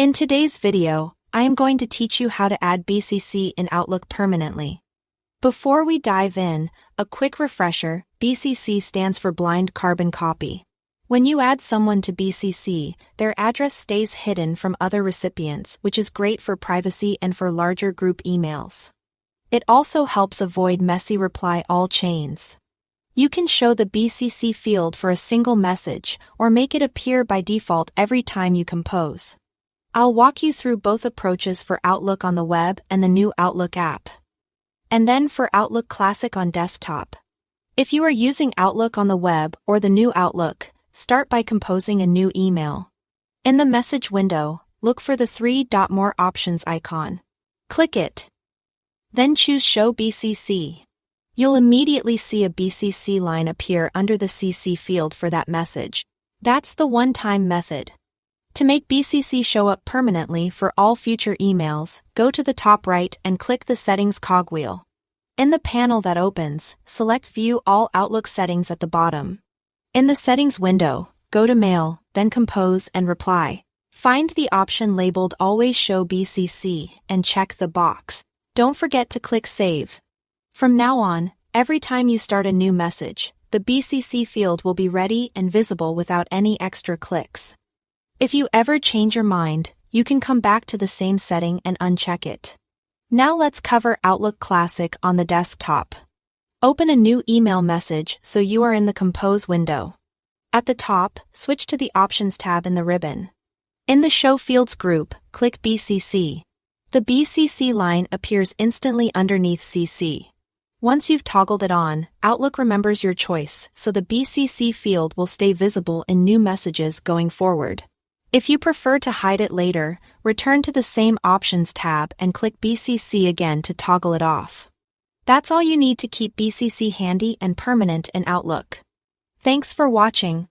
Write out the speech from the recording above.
In today's video, I am going to teach you how to add BCC in Outlook permanently. Before we dive in, a quick refresher: BCC stands for Blind Carbon Copy. When you add someone to BCC, their address stays hidden from other recipients, which is great for privacy and for larger group emails. It also helps avoid messy reply all chains. You can show the BCC field for a single message, or make it appear by default every time you compose. I'll walk you through both approaches for Outlook on the web and the new Outlook app. And then for Outlook Classic on desktop. If you are using Outlook on the web or the new Outlook, start by composing a new email. In the message window, look for the 3-More Options icon. Click it. Then choose Show BCC. You'll immediately see a BCC line appear under the CC field for that message. That's the one-time method. To make BCC show up permanently for all future emails, go to the top right and click the Settings cogwheel. In the panel that opens, select View All Outlook Settings at the bottom. In the Settings window, go to Mail, then Compose and Reply. Find the option labeled Always Show BCC and check the box. Don't forget to click Save. From now on, every time you start a new message, the BCC field will be ready and visible without any extra clicks. If you ever change your mind, you can come back to the same setting and uncheck it. Now let's cover Outlook Classic on the desktop. Open a new email message so you are in the Compose window. At the top, switch to the Options tab in the ribbon. In the Show Fields group, click BCC. The BCC line appears instantly underneath CC. Once you've toggled it on, Outlook remembers your choice, so the BCC field will stay visible in new messages going forward. If you prefer to hide it later, return to the same Options tab and click BCC again to toggle it off. That's all you need to keep BCC handy and permanent in Outlook. Thanks for watching.